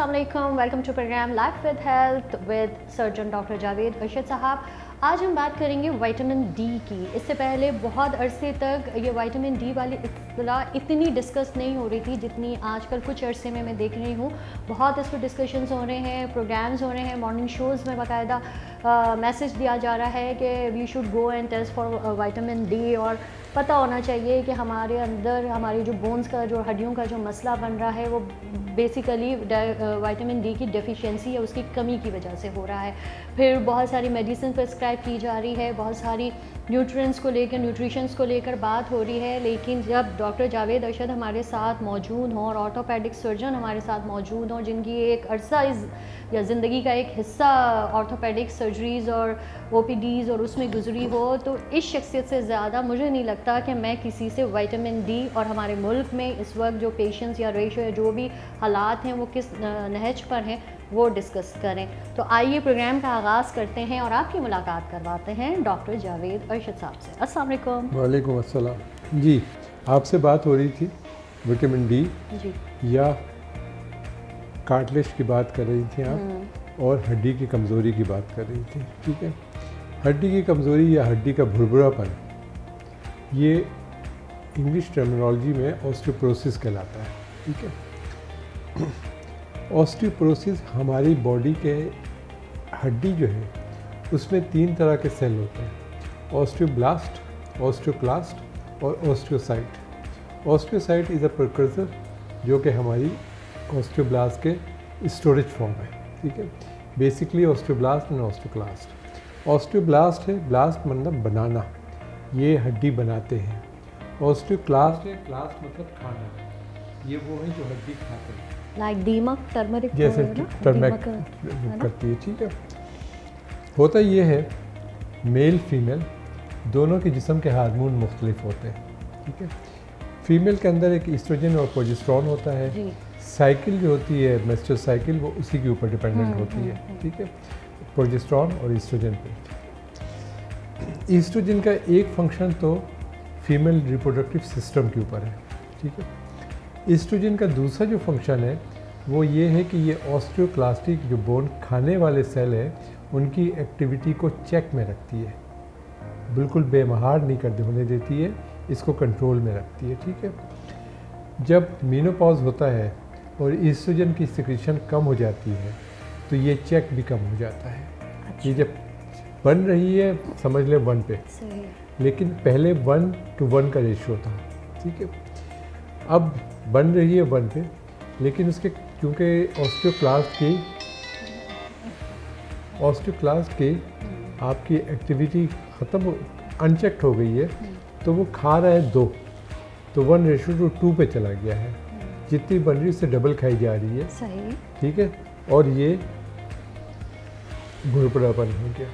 अस्सलाम वालेकुम, welcome to program life with health with surgeon doctor Javed Arshad Sahab. आज हम बात करेंगे विटामिन डी की। इससे पहले बहुत अरसे तक ये विटामिन डी वाली इत्तला इतनी डिस्कस नहीं हो रही थी जितनी आजकल कुछ अरसे में मैं देख रही हूँ। बहुत इस पर डिस्कशंस हो रहे हैं, प्रोग्राम्स हो रहे हैं, मॉर्निंग शोज़ में बाकायदा मैसेज दिया जा रहा है कि we should go and test for vitamin D. और पता होना चाहिए कि हमारे अंदर हमारी जो बोन्स का जो हड्डियों का जो मसला बन रहा है वो बेसिकली विटामिन डी की डेफिशिएंसी या उसकी कमी की वजह से हो रहा है। फिर बहुत सारी मेडिसिन प्रिस्क्राइब की जा रही है, बहुत सारी न्यूट्रिएंट्स को लेकर, न्यूट्रिशंस को लेकर बात हो रही है। लेकिन जब डॉक्टर जावेद अरशद हमारे साथ मौजूद हों और ऑर्थोपेडिक सर्जन हमारे साथ मौजूद हों जिनकी एक अरसा या ज़िंदगी का एक हिस्सा ऑर्थोपेडिक सर्जरीज़ और ओपीडीज़ और उसमें गुजरी हो, तो इस शख्सियत से ज़्यादा मुझे नहीं लगता कि मैं किसी से विटामिन डी और हमारे मुल्क में इस वक्त जो पेशेंट्स या रेशो या जो भी हालात हैं वो किस नहज पर हैं वो डिस्कस करें। तो आइए प्रोग्राम का आगाज़ करते हैं और आपकी मुलाकात करवाते हैं डॉक्टर जावेद अरशद साहब से। अस्सलाम वालेकुम। वालेकुम अस्सलाम। जी, आपसे बात हो रही थी विटामिन डी जी या कार्टिलेज की बात कर रही थी आप, और हड्डी की कमज़ोरी की बात कर रही थी। ठीक है, हड्डी की कमज़ोरी या हड्डी का भुरभुरापन ये इंग्लिश टर्मिनोलॉजी में ऑस्टियोपोरोसिस कहलाता है। ठीक है, ऑस्टियोपोरोसिस हमारी बॉडी के हड्डी जो है उसमें 3 तरह के सेल होते हैं, ऑस्टियोब्लास्ट, ऑस्टियोक्लास्ट और osteocyte. Osteocyte is a precursor जो कि हमारी ऑस्टियोब्लास्ट के स्टोरेज फॉर्म है। ठीक है, basically osteoblast and osteoclast. Osteoblast है, ब्लास्ट मतलब बनाना, ये हड्डी बनाते हैं। ऑस्टियोक्लास्ट है, क्लास्ट मतलब खाना, ये वो है जो हड्डी खाते हैं, लाइक दीमक, टर्मरिक जैसे टर्मरिक करती है। ठीक है, होता ये है मेल फीमेल दोनों के जिस्म के हार्मोन मुख्तलिफ होते हैं। ठीक है, फीमेल के अंदर एक ईस्ट्रोजन और प्रोजेस्टेरोन होता है। साइकिल जो होती है मेंस्ट्रुअल साइकिल वो उसी के ऊपर डिपेंडेंट होती है। ठीक है, प्रोजेस्टेरोन और ईस्ट्रोजन पे। ईस्ट्रोजन का एक फंक्शन तो फीमेल रिप्रोडक्टिव सिस्टम के ऊपर है। ठीक है, ईस्ट्रोजन का दूसरा जो फंक्शन है वो ये है कि ये ऑस्टियोक्लास्टिक जो बोन खाने वाले सेल हैं उनकी एक्टिविटी को चेक में रखती है, बिल्कुल बेमहार नहीं कर होने देती है, इसको कंट्रोल में रखती है। ठीक है, जब मेनोपॉज होता है और ईस्ट्रोजन की सिक्रीशन कम हो जाती है तो ये चेक भी कम हो जाता है। अच्छा। ये जब बन रही है समझ ले 1 पे, लेकिन पहले 1:1 का रेशियो था। ठीक है, अब बन रही है 1 पे, लेकिन उसके क्योंकि ऑस्टियोक्लास्ट की आपकी एक्टिविटी ख़त्म अनचेक्ड हो गई है, तो वो खा रहा है 2, तो 1:2 पे चला गया है। जितनी बन रही उससे डबल खाई जा रही है। सही। ठीक है, और ये भुरभुरापन हो गया।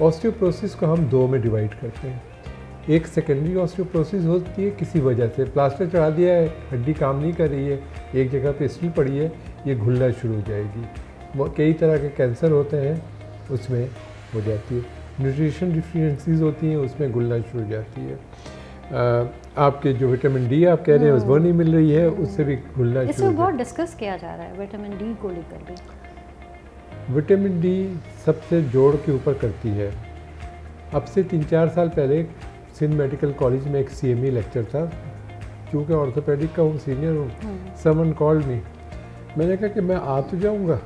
ऑस्टियोपोरोसिस को हम 2 में डिवाइड करते हैं। एक सेकेंडरी ऑस्टियोपोरोसिस होती है किसी वजह से, प्लास्टर चढ़ा दिया है, हड्डी काम नहीं कर रही है, एक जगह पे स्टील पड़ी है, ये घुलना शुरू हो जाएगी। वो कई तरह के कैंसर होते हैं उसमें हो जाती है। न्यूट्रिशन डिफिशिएंसीज होती हैं उसमें घुलना शुरू हो जाती है। आपके जो विटामिन डी आप कह रहे हैं वो नहीं मिल रही है, उससे भी घुलना शुरू हो इसमें बहुत डिस्कस किया जा रहा है विटामिन डी को लेकर भी। विटामिन डी सबसे जोड़ के ऊपर करती है। अब से 3-4 साल पहले सिंध मेडिकल कॉलेज में एक CME लेक्चर था, क्योंकि ऑर्थोपेडिक का हूँ, सीनियर हूँ। समवन कॉल्ड मी, मैंने कहा कि मैं आ तो जाऊँगा,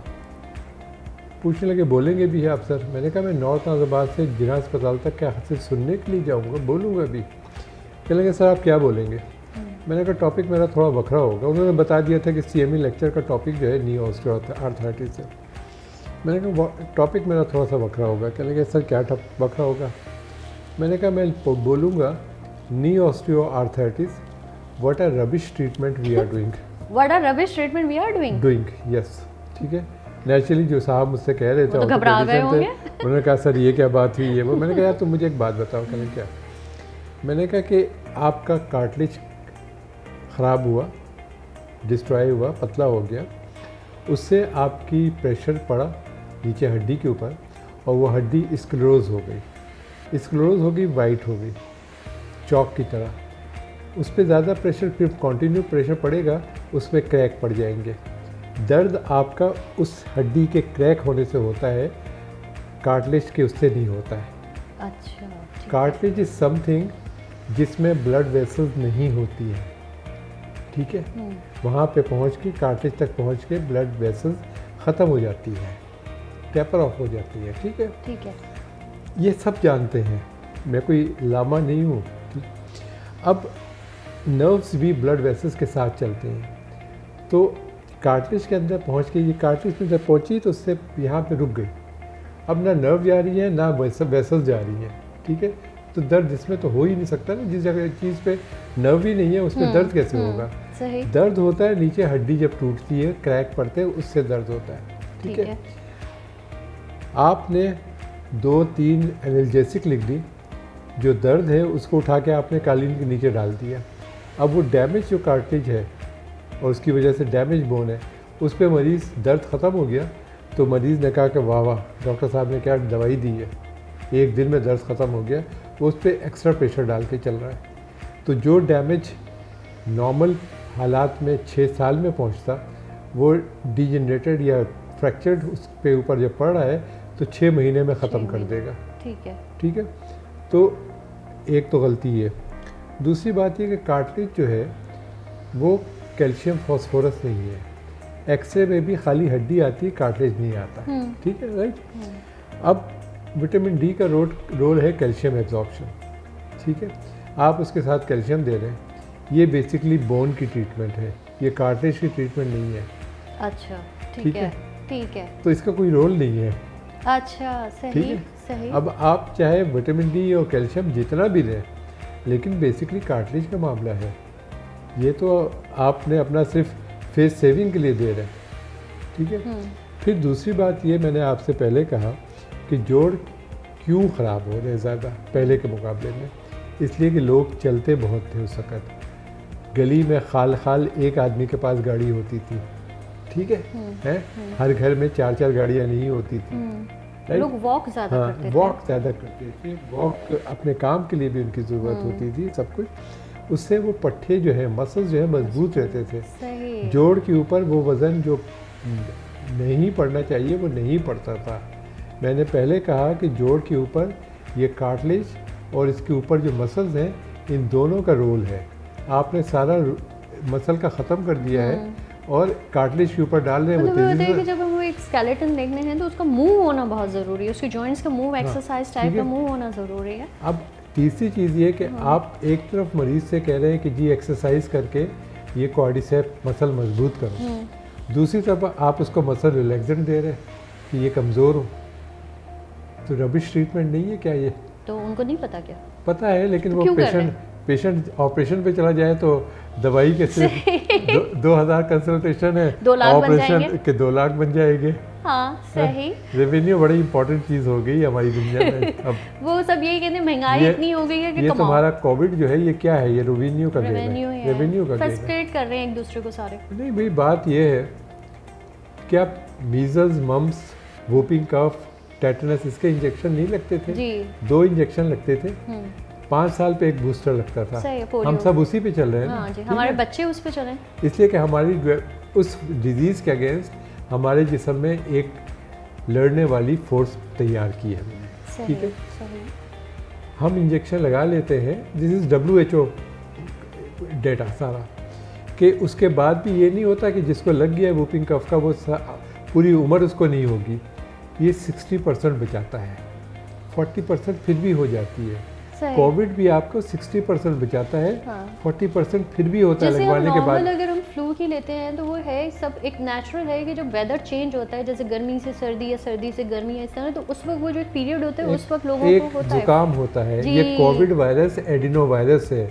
पूछने लगे बोलेंगे भी है आप सर? मैंने कहा मैं नॉर्थ नाज़ाबाद से जिना अस्पताल तक क्या सिर्फ सुनने के लिए जाऊँगा, बोलूँगा भी। कह लगे सर आप क्या बोलेंगे? मैंने कहा टॉपिक मेरा थोड़ा वखरा होगा। उन्होंने बता दिया था कि CME लेक्चर का टॉपिक जो है नी ऑस्टियोआर्थराइटिस है। मैंने कहा टॉपिक मेरा थोड़ा सा वखरा होगा। कह लगे सर क्या वखरा होगा? मैंने कहा मैं बोलूँगा knee osteoarthritis, what are rubbish treatment we are doing. What are rubbish treatment we are doing? Yes. ठीक है, नेचुरली जो साहब मुझसे कह रहे थे तो घबरा गए होंगे। उन्होंने कहा सर ये क्या बात हुई है वो। मैंने कहा यार तुम मुझे एक बात बताओ। कहने क्या? मैंने कहा कि आपका कार्टिलेज ख़राब हुआ, डिस्ट्रॉय हुआ, पतला हो गया, उससे आपकी प्रेशर पड़ा नीचे हड्डी के ऊपर और वो हड्डी स्क्लेरोज हो गई। स्क्लेरोज हो गई, वाइट हो गई, चौक की तरह। उस पर ज़्यादा प्रेशर, फिर कंटिन्यू प्रेशर पड़ेगा, उसमें क्रैक पड़ जाएंगे। दर्द आपका उस हड्डी के क्रैक होने से होता है, कार्टिलेज के उससे नहीं होता है। अच्छा, ठीक है। कार्टिलेज इज समथिंग जिसमें ब्लड वेसल्स नहीं होती है, ठीक है। वहाँ पे पहुँच के, कार्टिलेज तक पहुँच के ब्लड वेसल्स ख़त्म हो जाती है, टेपर ऑफ हो जाती है, ठीक है। ठीक है। ये सब जानते हैं, मैं कोई लामा नहीं हूँ। अब नर्व्स भी ब्लड वेसल्स के साथ चलते हैं, तो कार्टिलेज के अंदर पहुँच के, ये कार्टिलेज में जब पहुँची तो उससे यहाँ पे रुक गई। अब ना नर्व जा रही है ना वेसल्स जा रही हैं, ठीक है। तो दर्द इसमें तो हो ही नहीं सकता ना, जिस जगह चीज़ पे नर्व ही नहीं है उस पर दर्द कैसे होगा। सही। दर्द होता है नीचे हड्डी जब टूटती है, क्रैक पड़ते हैं, उससे दर्द होता है, ठीक है। आपने 2-3 एनाल्जेसिक लिख दी, जो दर्द है उसको उठा के आपने कालीन के नीचे डाल दिया। अब वो डैमेज जो कार्टिलेज है और उसकी वजह से डैमेज बोन है, उस पर मरीज़ दर्द ख़त्म हो गया तो मरीज़ ने कहा कि वाह वाह डॉक्टर साहब ने क्या दवाई दी है, एक दिन में दर्द ख़त्म हो गया। वो उस पर एक्स्ट्रा प्रेशर डाल के चल रहा है। तो जो डैमेज नॉर्मल हालात में 6 साल में पहुंचता, वो डिजेनरेटेड या फ्रैक्चर्ड उस पे ऊपर जब पड़ रहा है तो 6 महीने में ख़त्म कर देगा, ठीक है। ठीक है। तो एक तो गलती है। दूसरी बात ये कि कार्टिलेज जो है वो कैल्शियम फॉस्फोरस नहीं है। एक्सरे में भी खाली हड्डी आती है, कार्टिलेज नहीं आता, ठीक है, राइट। अब विटामिन डी का रोल है कैल्शियम एब्जॉर्प्शन, ठीक है। आप उसके साथ कैल्शियम दे रहे हैं, ये बेसिकली बोन की ट्रीटमेंट है, ये कार्टिलेज की ट्रीटमेंट नहीं है। अच्छा, ठीक है, ठीक है। तो इसका कोई रोल नहीं है। अच्छा, सही सही। अब आप चाहे विटामिन डी और कैल्शियम जितना भी लें, लेकिन बेसिकली कार्टिलेज का मामला है। ये तो आपने अपना सिर्फ फेस सेविंग के लिए दे रहे हैं, ठीक है। फिर दूसरी बात ये, मैंने आपसे पहले कहा कि जोड़ क्यों ख़राब हो रहे हैं ज़्यादा पहले के मुकाबले में, इसलिए कि लोग चलते बहुत थे उस वक़्त। गली में खाल खाल एक आदमी के पास गाड़ी होती थी, ठीक है। हर घर में 4-4 गाड़ियाँ नहीं होती थी। लोग वॉक ज़्यादा करते थे। वॉक ज़्यादा करते थे, वॉक अपने काम के लिए भी उनकी ज़रूरत होती थी, सब कुछ। उससे वो पट्टे जो है, मसल्स जो है मजबूत रहते थे। जोड़ के ऊपर वो वज़न जो नहीं पड़ना चाहिए वो नहीं पड़ता था। मैंने पहले कहा कि जोड़ के ऊपर ये कार्टिलेज और इसके ऊपर जो मसल्स हैं, इन दोनों का रोल है। आपने सारा मसल का ख़त्म कर दिया है और कार्टिलेज के ऊपर डाल रहे हैं। मतलब कि जब हम एक स्केलेटन देखने हैं तो उसका मूव होना बहुत ज़रूरी है, उसकी जॉइंट्स का मूव, एक्सरसाइज टाइप का मूव होना ज़रूरी है। अब तीसरी चीज़ ये कि आप एक तरफ मरीज़ से कह रहे हैं कि जी एक्सरसाइज करके ये क्वाड्रिसेप मसल मजबूत करो, दूसरी तरफ आप उसको मसल रिलैक्सेंट दे रहे हैं कि ये कमज़ोर हो, तो रबिश ट्रीटमेंट नहीं है क्या ये? तो उनको नहीं पता क्या? पता है, लेकिन वो पेशेंट ऑपरेशन पे चला जाए तो दवाई के सिर्फ 2000 कंसल्टेशन है, 2 लाख ऑपरेशन के 2 लाख बन जाएंगे। हाँ, सही। रेवेन्यू बड़ी इंपॉर्टेंट चीज़ हो गई हमारी दुनिया में अब। वो सब यही कहते हैं महंगाई इतनी हो गई है कि ये तुम्हारा कोविड जो है ये क्या है, ये रेवेन्यू का रेवेन्यू का फ्रस्ट्रेट कर रहे हैं एक दूसरे को सारे। नहीं भाई, बात ये है क्या measles, mumps, whooping cough, tetanus, इसके इंजेक्शन नहीं लगते थे जी। 2 इंजेक्शन लगते थे, 5 साल पे एक बूस्टर लगता था। हम सब उसी पे चल रहे हैं। हाँ जी, हमारे बच्चे उस पे चले, इसलिए कि हमारी उस डिजीज़ के अगेंस्ट हमारे जिस्म में एक लड़ने वाली फोर्स तैयार की है हमने, ठीक है। हम इंजेक्शन लगा लेते हैं, दिस इज़ WHO डेटा सारा, कि उसके बाद भी ये नहीं होता कि जिसको लग गया वूपिंग कफ का वो पूरी उम्र उसको नहीं होगी। ये 60% बचाता है, 40% फिर भी हो जाती है। कोविड भी आपको 60% बचाता है, 40% फिर भी होता है लगवाने के बाद। अगर हम फ्लू की लेते हैं तो वो है सब एक नेचुरल है कि जब वेदर चेंज होता है, जैसे गर्मी से सर्दी या सर्दी से गर्मी है, इस तरह, तो उस वक्त वो जो एक पीरियड होता है उस वक्त लोगों को होता है जुकाम होता है। ये कोविड वायरस एडिनो वायरस है,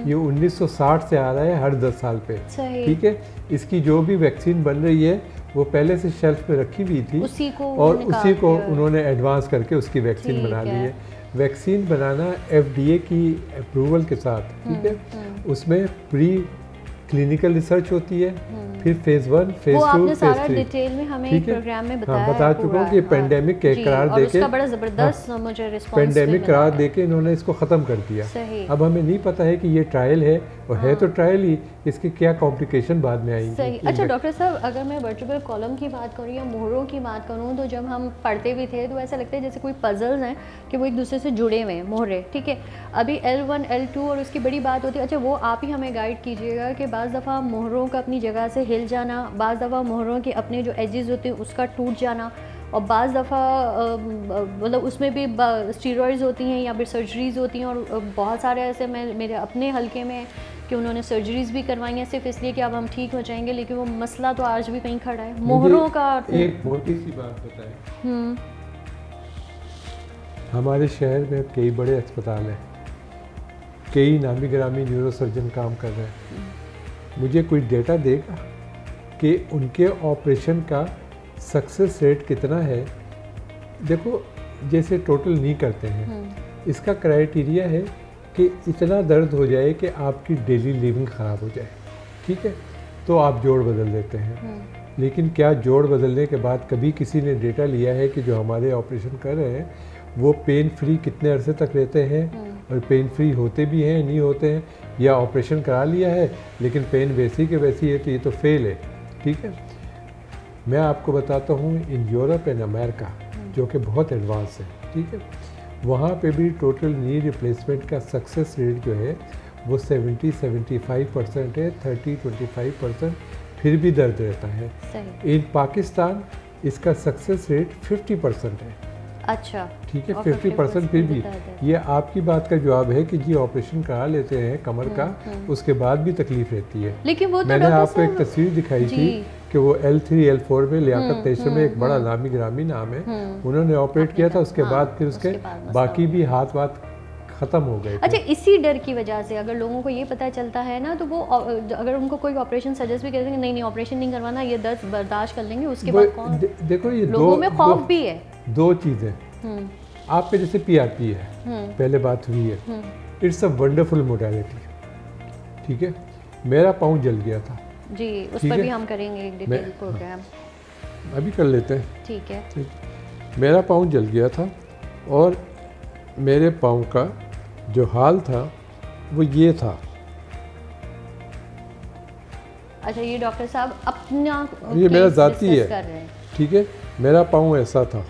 ये 1960 से आ रहा है, हर 10 साल पे, ठीक है। इसकी जो भी वैक्सीन बन रही है वो पहले से शेल्फ पे रखी हुई थी, उसी को उन्होंने एडवांस करके उसकी वैक्सीन बना ली है। वैक्सीन बनाना FDA की अप्रूवल के साथ, ठीक है। उसमें प्री क्लिनिकल रिसर्च होती है, फिर फेज़ 1, फेज़ 2, वो आपने फेज़ सारा 3 डिटेल में हमें ठीक एक है? प्रोग्राम में हाँ, बताया बता है चुका पूरा, हूँ कि हाँ। पेंडेमिक के जी, करार और देके उसका बड़ा ज़बरदस्त मुझे रिस्पॉन्स पेंडेमिक करार देके इन्होंने इसको ख़त्म कर दिया। सही। अब हमें नहीं पता है कि ये ट्रायल है और है तो ट्रायल ही, इसके क्या कॉम्प्लिकेशन बाद में आएंगे। सही। अच्छा डॉक्टर साहब, अगर मैं वर्टिब्रल कॉलम की बात करूँ या मोहरों की बात करूँ, तो जब हम पढ़ते भी थे तो ऐसा लगता है जैसे कोई पजल्स हैं कि वो एक दूसरे से जुड़े हुए हैं, मोहरे, ठीक है। अभी L1 L2 और उसकी बड़ी बात होती है, अच्छा वो आप ही हमें गाइड कीजिएगा कि बाज़ दफ़ा मोहरों का अपनी जगह से हिल जाना, बाज़ दफ़ा मोहरों के अपने जो एजेस होते हैं उसका टूट जाना, और बाज़ दफ़ा मतलब उसमें भी स्टीरॉइड्स होती हैं या फिर सर्जरीज़ होती हैं, और बहुत सारे ऐसे मेरे अपने हल्के में कि उन्होंने सर्जरीज़ भी करवाई हैं सिर्फ इसलिए कि अब हम ठीक हो जाएंगे, लेकिन वो मसला तो आज भी कहीं खड़ा है मोहरों का। एक मोटी सी बात बताएं, हमारे शहर में कई बड़े अस्पताल हैं, कई नामी गिरामी न्यूरोसर्जन काम कर रहे हैं। मुझे कोई डेटा देगा कि उनके ऑपरेशन का सक्सेस रेट कितना है? देखो, जैसे टोटल नहीं करते हैं, इसका क्राइटेरिया है कि इतना दर्द हो जाए कि आपकी डेली लिविंग ख़राब हो जाए, ठीक है, तो आप जोड़ बदल देते हैं। लेकिन क्या जोड़ बदलने के बाद कभी किसी ने डेटा लिया है कि जो हमारे ऑपरेशन कर रहे हैं वो पेन फ्री कितने अरसे तक रहते हैं, और पेन फ्री होते भी हैं नहीं होते हैं, या ऑपरेशन करा लिया है लेकिन पेन वैसी के वैसी है, तो ये तो फेल है, ठीक है। मैं आपको बताता हूँ, इन यूरोप एंड अमेरिका जो कि बहुत एडवांस है, ठीक है, वहाँ पे भी टोटल नी रिप्लेसमेंट का सक्सेस रेट जो है वो 70-75% है, 30-25% फिर भी दर्द रहता है। इन पाकिस्तान इसका सक्सेस रेट 50% है। अच्छा, ठीक है, 50% फिर भी। ये आपकी बात का जवाब है कि जी ऑपरेशन करा लेते हैं कमर का, उसके बाद भी तकलीफ रहती है। लेकिन वो तो मैंने आपको एक तस्वीर दिखाई थी कि वो L3 L4 में लियाकत तैयब में एक बड़ा नामी गिरामी नाम है, उन्होंने ऑपरेट किया था, उसके बाद फिर उसके बाकी भी हाथ वाथ ख़त्म हो गए। अच्छा, इसी डर की वजह से अगर लोगों को ये पता चलता है ना, तो वो अगर उनको कोई ऑपरेशन सजेस्ट भी करते हैं, नहीं ऑपरेशन नहीं करवाना, ये दर्द बर्दाश्त कर लेंगे, उसके बाद कौन। देखो, ये लोगों में खौफ भी है। दो चीज़ें, आपके जैसे PRP है, पहले बात हुई है, इट्स अ वंडरफुल मोडालिटी, ठीक है। मेरा पाँव जल गया था जी, उस पर भी हम करेंगे एक डिटेल प्रोग्राम, अभी कर लेते हैं, ठीक है। मेरा पाँव जल गया था और मेरे पाँव का जो हाल था वो ये था। अच्छा, ये डॉक्टर साहब अपना ये मेरा ज़ाती है, ठीक है, मेरा पाँव ऐसा था,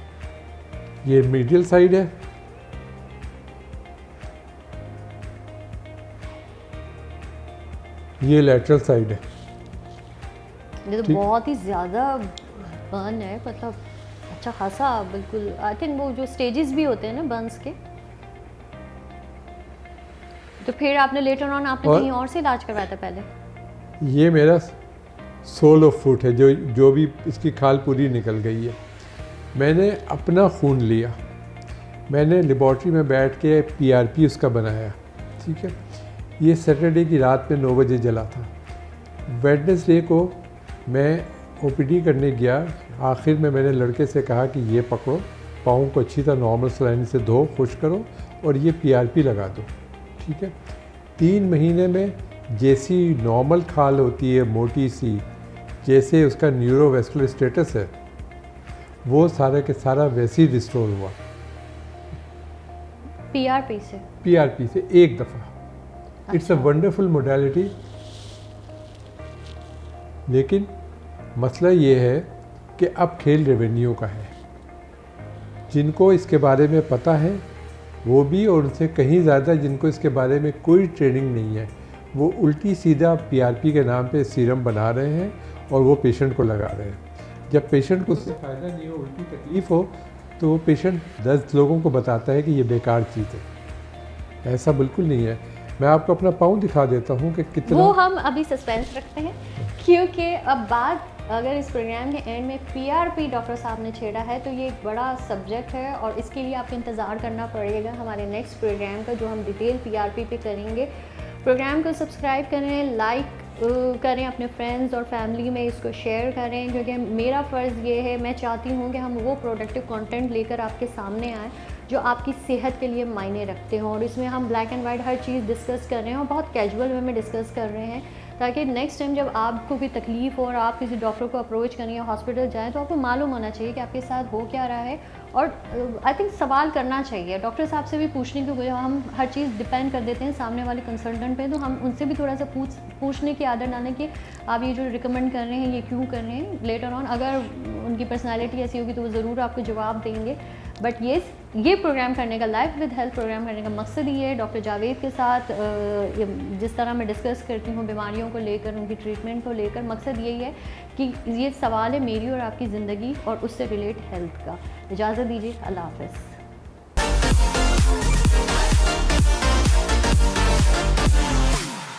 ये मीडियल साइड है, ये लेटरल साइड है। ये तो बहुत ही ज़्यादा बर्न है, मतलब अच्छा खासा, बिल्कुल। आई थिंक वो जो स्टेजेस भी होते हैं ना बर्न्स के, तो फिर आपने लेटर ऑन आपने कहीं और से इलाज करवाया था पहले? ये मेरा सोल ऑफ फुट है, जो भी इसकी खाल पूरी निकल गई है। मैंने अपना खून लिया, मैंने लेबॉर्ट्री में बैठ के PRP उसका बनाया, ठीक है। ये सैटरडे की रात में 9 बजे जला था। वेडनेसडे को मैं OPD करने गया, आखिर में मैंने लड़के से कहा कि ये पकड़ो, पाँव को अच्छी तरह नॉर्मल सलाइन से धो, खुश करो और ये PRP लगा दो, ठीक है। 3 महीने में जैसी नॉर्मल खाल होती है मोटी सी, जैसे उसका न्यूरोवेस्कुलर स्टेटस है, वो सारा के सारा वैसे ही रिस्टोर हुआ। PRP से एक दफ़ा। It's a wonderful modality. लेकिन मसला ये है कि अब खेल रेवेन्यू का है। जिनको इसके बारे में पता है वो भी, और उनसे कहीं ज़्यादा जिनको इसके बारे में कोई ट्रेनिंग नहीं है, वो उल्टी सीधा PRP के नाम पे सीरम बना रहे हैं और वो पेशेंट को लगा रहे हैं। जब पेशेंट को उससे फ़ायदा नहीं हो, उल्टी तकलीफ़ हो, तो वो पेशेंट 10 लोगों को बताता है कि ये बेकार चीज़ है। ऐसा बिल्कुल नहीं है। मैं आपको अपना पाँव दिखा देता हूँ कि कितना, वो हम अभी सस्पेंस रखते हैं, क्योंकि अब बात अगर इस प्रोग्राम के एंड में PRP डॉक्टर साहब ने छेड़ा है तो ये एक बड़ा सब्जेक्ट है, और इसके लिए आपको इंतज़ार करना पड़ेगा हमारे नेक्स्ट प्रोग्राम का, जो हम डिटेल PRP पे करेंगे। प्रोग्राम को सब्सक्राइब करें, लाइक करें, अपने फ्रेंड्स और फैमिली में इसको शेयर करें, क्योंकि मेरा फ़र्ज़ ये है, मैं चाहती हूँ कि हम वो प्रोडक्टिव कंटेंट लेकर आपके सामने आएँ जो आपकी सेहत के लिए मायने रखते हों, और इसमें हम black and white her cheese discuss कर रहे हैं और बहुत कैजुअल वे में डिस्कस कर रहे हैं, ताकि नेक्स्ट टाइम जब आपको कोई तकलीफ़ हो और आप किसी डॉक्टर को अप्रोच करें या हॉस्पिटल जाएँ तो आपको मालूम होना चाहिए कि आपके साथ हो क्या रहा है। और आई थिंक सवाल करना चाहिए डॉक्टर साहब से भी पूछने की वजह, हम हर चीज़ डिपेंड कर देते हैं सामने वाले कंसल्टेंट पे, तो हम उनसे भी थोड़ा सा पूछने की आदत डालें कि आप ये जो रिकमेंड कर रहे हैं ये क्यों कर रहे हैं। लेटर ऑन अगर उनकी पर्सनालिटी ऐसी होगी तो वो ज़रूर आपको जवाब देंगे। बट ये प्रोग्राम करने का, लाइफ विद हेल्थ प्रोग्राम करने का मकसद ये है डॉक्टर जावेद के साथ जिस तरह मैं डिस्कस करती हूँ बीमारियों को लेकर, उनकी ट्रीटमेंट को लेकर, मकसद यही है कि ये सवाल है मेरी और आपकी ज़िंदगी और उससे रिलेट हेल्थ का। इजाज़त दीजिए, अल्लाह हाफ़िज़।